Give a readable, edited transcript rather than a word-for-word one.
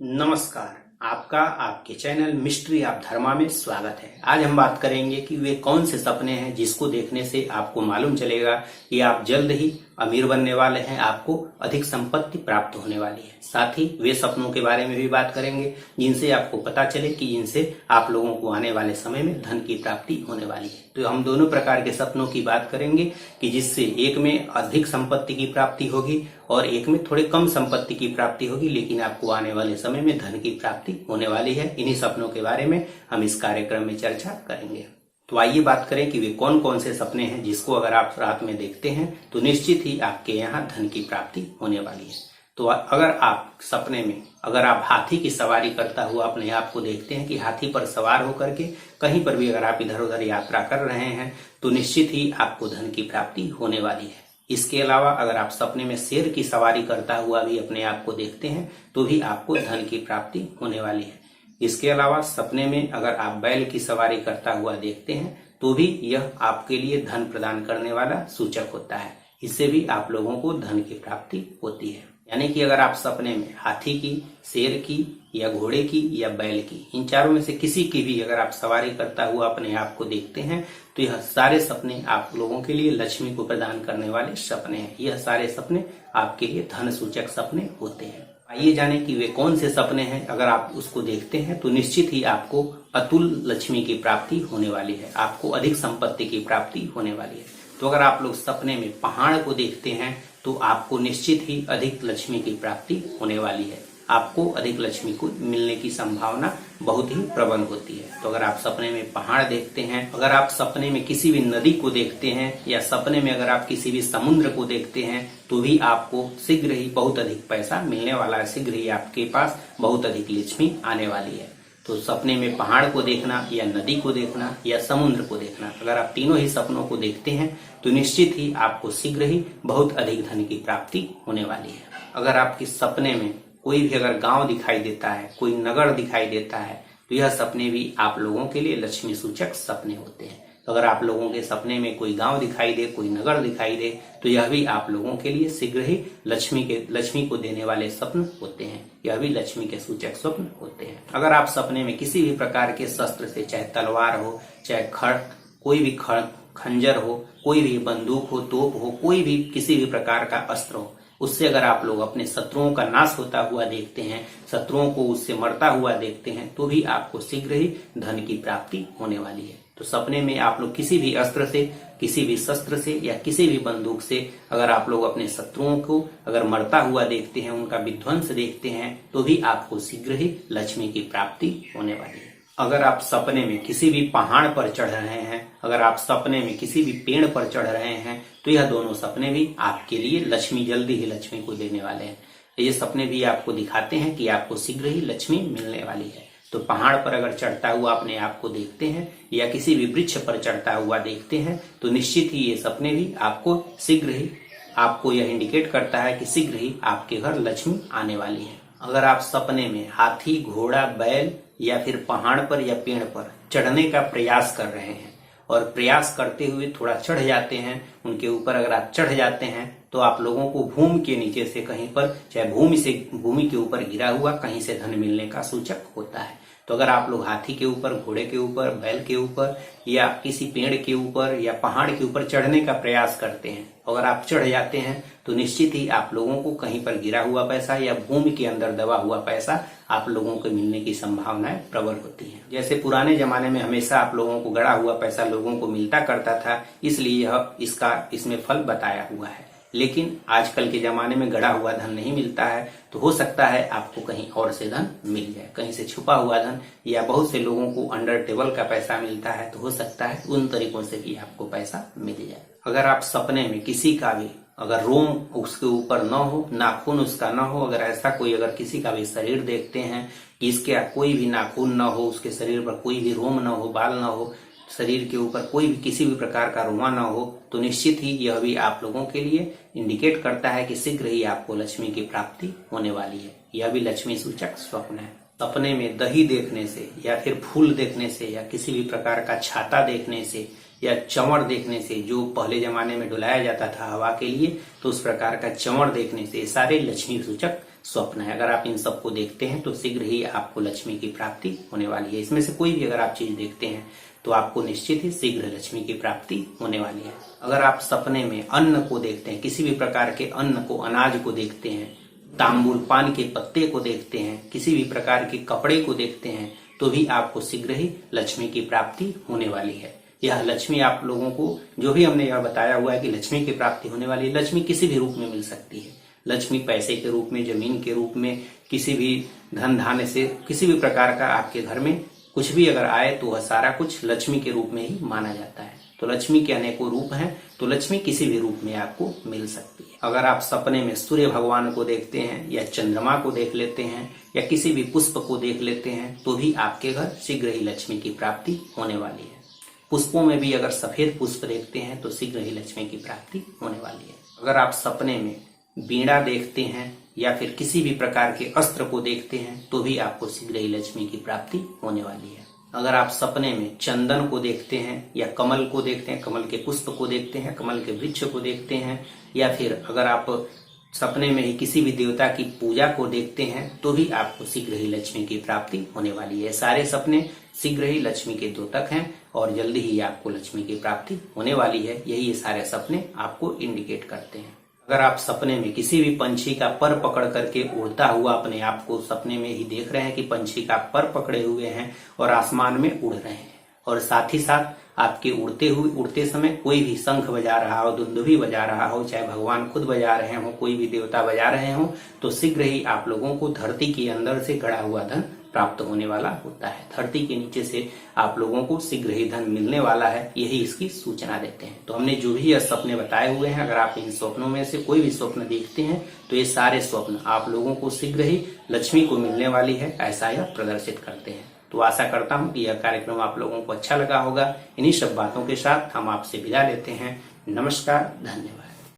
नमस्कार। आपका आपके चैनल मिस्ट्री ऑफ धर्मा में स्वागत है। आज हम बात करेंगे कि वे कौन से सपने हैं जिसको देखने से आपको मालूम चलेगा कि आप जल्द ही अमीर बनने वाले हैं, आपको अधिक संपत्ति प्राप्त होने वाली है। साथ ही वे सपनों के बारे में भी बात करेंगे जिनसे आपको पता चले कि इनसे आप लोगों को आने वाले समय में धन की प्राप्ति होने वाली है। तो हम दोनों प्रकार के सपनों की बात करेंगे कि जिससे एक में अधिक संपत्ति की प्राप्ति होगी और एक में थोड़े कम संपत्ति की प्राप्ति होगी, लेकिन आपको आने वाले समय में धन की प्राप्ति होने वाली है। इन्हीं सपनों के बारे में हम इस कार्यक्रम में चर्चा करेंगे। तो आइए बात करें कि वे कौन कौन से सपने हैं जिसको अगर आप रात में देखते हैं तो निश्चित ही आपके यहाँ धन की प्राप्ति होने वाली है। तो अगर आप सपने में अगर आप हाथी की सवारी करता हुआ अपने आप को देखते हैं कि हाथी पर सवार होकर के कहीं पर भी अगर आप इधर उधर यात्रा कर रहे हैं तो निश्चित ही आपको धन की प्राप्ति होने वाली है। इसके अलावा अगर आप सपने में शेर की सवारी करता हुआ भी अपने आप को देखते हैं तो भी आपको धन की प्राप्ति होने वाली है। इसके अलावा सपने में अगर आप बैल की सवारी करता हुआ देखते हैं तो भी यह आपके लिए धन प्रदान करने वाला सूचक होता है। इससे भी आप लोगों को धन की प्राप्ति होती है। यानी कि अगर आप सपने में हाथी की, शेर की या घोड़े की या बैल की, इन चारों में से किसी की भी अगर आप सवारी करता हुआ अपने आप को देखते हैं तो यह सारे सपने आप लोगों के लिए लक्ष्मी को प्रदान करने वाले सपने हैं। यह सारे सपने आपके लिए धन सूचक सपने होते हैं। आइए जाने कि वे कौन से सपने हैं। अगर आप उसको देखते हैं तो निश्चित ही आपको अतुल लक्ष्मी की प्राप्ति होने वाली है, आपको अधिक संपत्ति की प्राप्ति होने वाली है। तो अगर आप लोग सपने में पहाड़ को देखते हैं तो आपको निश्चित ही अधिक लक्ष्मी की प्राप्ति होने वाली है, आपको अधिक लक्ष्मी को मिलने की संभावना बहुत ही प्रबल होती है। तो अगर आप सपने में पहाड़ देखते हैं, अगर आप सपने में किसी भी नदी को देखते हैं या सपने में अगर आप किसी भी समुद्र को देखते हैं तो भी आपको शीघ्र ही बहुत अधिक पैसा मिलने वाला है, शीघ्र ही आपके पास बहुत अधिक लक्ष्मी आने वाली है। तो सपने में पहाड़ को देखना या नदी को देखना या समुद्र को देखना, अगर आप तीनों ही सपनों को देखते हैं तो निश्चित ही आपको शीघ्र ही बहुत अधिक धन की प्राप्ति होने वाली है। अगर आपके सपने में कोई भी अगर गांव दिखाई देता है, कोई नगर दिखाई देता है तो यह सपने भी आप लोगों के लिए लक्ष्मी सूचक सपने होते हैं। तो अगर आप लोगों के सपने में कोई गांव दिखाई दे, कोई नगर दिखाई दे तो यह भी आप लोगों के लिए शीघ्र ही लक्ष्मी को देने वाले स्वप्न होते हैं। यह भी लक्ष्मी के सूचक स्वप्न होते हैं। अगर आप सपने में किसी भी प्रकार के शस्त्र से, चाहे तलवार हो, चाहे कोई भी खंजर हो, कोई भी बंदूक हो, तोप हो, कोई भी किसी भी प्रकार का अस्त्र हो, उससे अगर आप लोग अपने शत्रुओं का नाश होता हुआ देखते हैं, शत्रुओं को उससे मरता हुआ देखते हैं तो भी आपको शीघ्र ही धन की प्राप्ति होने वाली है। तो सपने में आप लोग किसी भी अस्त्र से, किसी भी शस्त्र से या किसी भी बंदूक से अगर आप लोग अपने शत्रुओं को अगर मरता हुआ देखते हैं, उनका विध्वंस देखते हैं तो भी आपको शीघ्र ही लक्ष्मी की प्राप्ति होने वाली है। अगर आप सपने में किसी भी पहाड़ पर चढ़ रहे हैं, अगर आप सपने में किसी भी पेड़ पर चढ़ रहे हैं तो यह दोनों सपने भी आपके लिए लक्ष्मी, जल्दी ही लक्ष्मी को देने वाले हैं। ये सपने भी आपको दिखाते हैं कि आपको शीघ्र ही लक्ष्मी मिलने वाली है। तो पहाड़ पर अगर चढ़ता हुआ अपने आप को देखते हैं या किसी भी वृक्ष पर चढ़ता हुआ देखते हैं तो निश्चित ही ये सपने भी आपको शीघ्र ही, आपको यह इंडिकेट करता है कि शीघ्र ही आपके घर लक्ष्मी आने वाली है। अगर आप सपने में हाथी, घोड़ा, बैल या फिर पहाड़ पर या पेड़ पर चढ़ने का प्रयास कर रहे हैं और प्रयास करते हुए थोड़ा चढ़ जाते हैं, उनके ऊपर अगर आप चढ़ जाते हैं तो आप लोगों को भूमि के नीचे से कहीं पर, चाहे भूमि के ऊपर गिरा हुआ कहीं से धन मिलने का सूचक होता है। तो अगर आप लोग हाथी के ऊपर, घोड़े के ऊपर, बैल के ऊपर या किसी पेड़ के ऊपर या पहाड़ के ऊपर चढ़ने का प्रयास करते हैं, अगर आप चढ़ जाते हैं तो निश्चित ही आप लोगों को कहीं पर गिरा हुआ पैसा या भूमि के अंदर दबा हुआ पैसा आप लोगों को मिलने की संभावनाएं प्रबल होती हैं। जैसे पुराने जमाने में हमेशा आप लोगों को गड़ा हुआ पैसा लोगों को मिलता करता था, इसलिए यह इसमें फल बताया हुआ है। लेकिन आजकल के जमाने में गड़ा हुआ धन नहीं मिलता है, तो हो सकता है आपको कहीं और से धन मिल जाए, कहीं से छुपा हुआ धन, या बहुत से लोगों को अंडर टेबल का पैसा मिलता है तो हो सकता है उन तरीकों से भी आपको पैसा मिल जाए। अगर आप सपने में किसी का भी अगर रोम उसके ऊपर न हो, नाखून उसका न हो, अगर ऐसा कोई अगर किसी का भी शरीर देखते हैं कि इसके कोई भी नाखून न हो, उसके शरीर पर कोई भी रोम न हो, बाल न हो, शरीर के ऊपर कोई भी किसी भी प्रकार का रुआ न हो, तो निश्चित ही यह भी आप लोगों के लिए इंडिकेट करता है कि शीघ्र ही आपको लक्ष्मी की प्राप्ति होने वाली है। यह भी लक्ष्मी सूचक स्वप्न है। सपने में दही देखने से या फिर फूल देखने से या किसी भी प्रकार का छाता देखने से या चंवर देखने से, जो पहले जमाने में डुलाया जाता था हवा के लिए, तो उस प्रकार का चंवर देखने से सारे लक्ष्मी सूचक स्वप्न है। अगर आप इन सबको देखते हैं तो शीघ्र ही आपको लक्ष्मी की प्राप्ति होने वाली है। इसमें से कोई भी अगर आप चीज देखते हैं तो आपको निश्चित ही शीघ्र लक्ष्मी की प्राप्ति होने वाली है। अगर आप सपने में अन्न को देखते हैं, किसी भी प्रकार के अन्न को, अनाज को देखते हैं, तांबुल पान के पत्ते को देखते हैं, किसी भी प्रकार के कपड़े को देखते हैं, तो भी आपको शीघ्र ही लक्ष्मी की प्राप्ति होने वाली है। यह लक्ष्मी आप लोगों को जो भी हमने यह बताया हुआ है कि लक्ष्मी की प्राप्ति होने वाली है, लक्ष्मी किसी भी रूप में मिल सकती है। लक्ष्मी पैसे के रूप में, जमीन के रूप में, किसी भी धन धान्य से, किसी भी प्रकार का आपके घर में कुछ भी अगर आए तो वह सारा कुछ लक्ष्मी के रूप में ही माना जाता है। तो लक्ष्मी के अनेकों रूप हैं, तो लक्ष्मी किसी भी रूप में आपको मिल सकती है। अगर आप सपने में सूर्य भगवान को देखते हैं या चंद्रमा को देख लेते हैं या किसी भी पुष्प को देख लेते हैं तो भी आपके घर शीघ्र ही लक्ष्मी की प्राप्ति होने वाली है। पुष्पों में भी अगर सफेद पुष्प देखते हैं तो शीघ्र ही लक्ष्मी की प्राप्ति होने वाली है। अगर आप सपने में वीणा देखते हैं या फिर किसी भी प्रकार के अस्त्र को देखते हैं तो भी आपको शीघ्र ही लक्ष्मी की प्राप्ति होने वाली है। अगर आप सपने में चंदन को देखते हैं या कमल को देखते हैं, कमल के पुष्प को देखते हैं, कमल के वृक्ष को देखते हैं, या फिर अगर आप सपने में ही किसी भी देवता की पूजा को देखते हैं तो भी आपको शीघ्र ही लक्ष्मी की प्राप्ति होने वाली है। सारे सपने शीघ्र ही लक्ष्मी के द्योतक हैं और जल्दी ही आपको लक्ष्मी की प्राप्ति होने वाली है। यही ये सारे सपने आपको इंडिकेट करते हैं। अगर आप सपने में किसी भी पंछी का पर पकड़ करके उड़ता हुआ अपने आप को सपने में ही देख रहे हैं कि पंछी का पर पकड़े हुए हैं और आसमान में उड़ रहे हैं, और साथ ही साथ आपके उड़ते समय कोई भी शंख बजा रहा हो, दुंदुभी बजा रहा हो, चाहे भगवान खुद बजा रहे हो, कोई भी देवता बजा रहे हो, तो शीघ्र ही आप लोगों को धरती के अंदर से गड़ा हुआ धन प्राप्त होने वाला होता है। धरती के नीचे से आप लोगों को शीघ्र ही धन मिलने वाला है, यही इसकी सूचना देते हैं। तो हमने जो भी यह सपने बताए हुए हैं, अगर आप इन स्वप्नों में से कोई भी स्वप्न देखते हैं तो ये सारे स्वप्न आप लोगों को शीघ्र ही लक्ष्मी को मिलने वाली है, ऐसा यह प्रदर्शित करते हैं। तो आशा करता हूं कि यह कार्यक्रम आप लोगों को अच्छा लगा होगा। इन्हीं सब बातों के साथ हम आपसे विदा लेते हैं। नमस्कार, धन्यवाद।